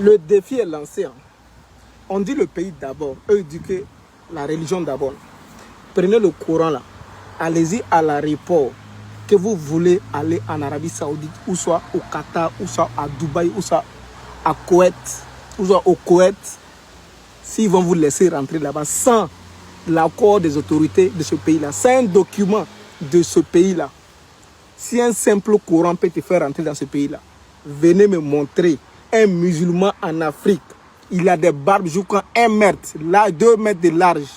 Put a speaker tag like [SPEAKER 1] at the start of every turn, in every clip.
[SPEAKER 1] Le défi est lancé. Hein. On dit le pays d'abord. Eux disent que la religion d'abord. Prenez le Coran là. Allez-y à l'aéroport. Que vous voulez aller en Arabie Saoudite, ou soit au Qatar, ou soit à Dubaï, ou soit à Koweït, ou soit au Koweït. S'ils vont vous laisser rentrer là-bas sans l'accord des autorités de ce pays-là, sans un document de ce pays-là, si un simple Coran peut te faire rentrer dans ce pays-là, venez me montrer un musulman en Afrique. Il a des barbes jusqu'à 1 mètre, là 2 mètres de large,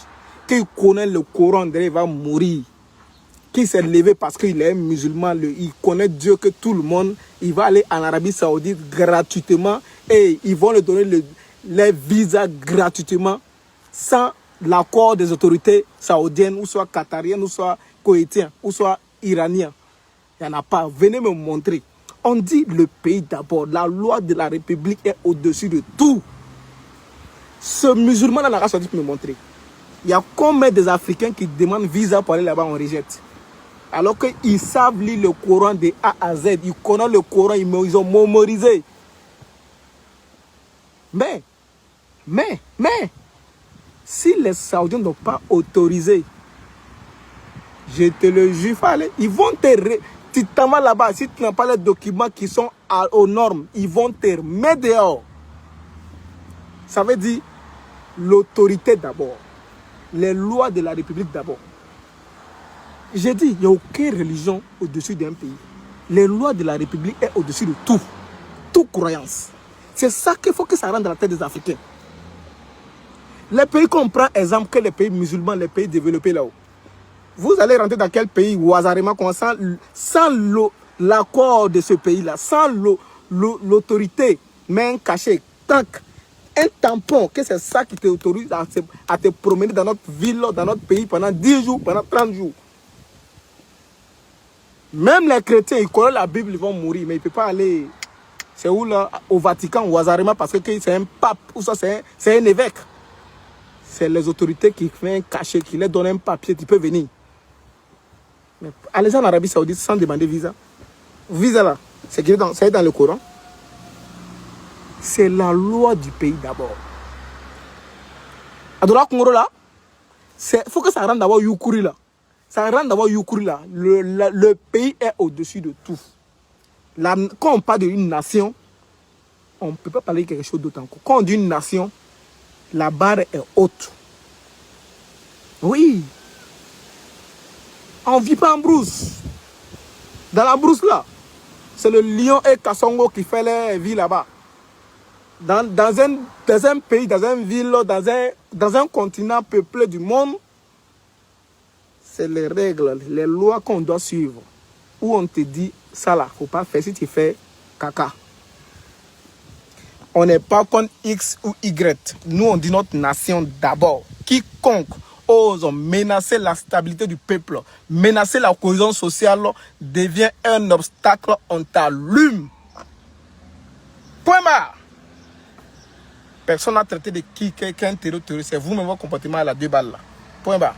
[SPEAKER 1] qui connaît le Coran, il va mourir. Qui s'est levé parce qu'il est un musulman, il connaît Dieu que tout le monde, il va aller en Arabie Saoudite gratuitement et ils vont lui donner les visas gratuitement sans l'accord des autorités saoudiennes, ou soit qatariennes, ou soit koweïtiennes, ou soit iraniennes. Il n'y en a pas. Venez me montrer. On dit le pays d'abord. La loi de la République est au-dessus de tout. Ce musulman dans l'Arabie Saoudite peut me montrer. Il y a combien des Africains qui demandent visa pour aller là-bas, on rejette. Alors qu'ils savent lire le Coran de A à Z. Ils connaissent le Coran, ils ont mémorisé. Mais, si les Saoudiens n'ont pas autorisé, je te le jure, ils vont tu t'en vas là-bas, si tu n'as pas les documents qui sont aux normes, ils vont te remettre dehors. Ça veut dire l'autorité d'abord. Les lois de la République d'abord. J'ai dit, il n'y a aucune religion au-dessus d'un pays. Les lois de la République sont au-dessus de tout. Toute croyance. C'est ça qu'il faut que ça rentre dans la tête des Africains. Les pays qu'on prend exemple que les pays musulmans, les pays développés là-haut. Vous allez rentrer dans quel pays au hasardement sans l'accord de ce pays-là, sans l'autorité, main cachée, tac, un tampon, que c'est ça qui t'autorise à te promener dans notre ville, dans notre pays pendant 10 jours, pendant 30 jours. Même les chrétiens, ils connaissent la Bible, ils vont mourir, mais ils ne peuvent pas aller, c'est où là, au Vatican, au hasardement, parce que c'est un pape, ou ça c'est un évêque. C'est les autorités qui font un cachet, qui leur donnent un papier, tu peux venir. Mais allez en Arabie Saoudite sans demander visa. Visa là, c'est dans le Coran. C'est la loi du pays d'abord. Adola Congo là, il faut que ça rentre d'abord Yukuri là. Ça rentre d'abord Yukuri là. Le pays est au-dessus de tout. Quand on parle d'une nation, on ne peut pas parler de quelque chose d'autre encore. Quand on dit une nation, la barre est haute. Oui. On ne vit pas en brousse. Dans la brousse là, c'est le lion et Kassongo qui fait les vies là-bas. Dans un pays, dans une ville, dans un continent peuplé du monde, c'est les règles, les lois qu'on doit suivre. Où on te dit, ça là, il ne faut pas faire si tu fais caca. On n'est pas contre X ou Y. Nous, on dit notre nation d'abord. Quiconque ose menacer la stabilité du peuple, menacer la cohésion sociale, devient un obstacle, on t'allume. Point barre. Personne n'a traité de qui quelqu'un terroriste. C'est vous-même votre comportement à la 2 balles là. Point barre.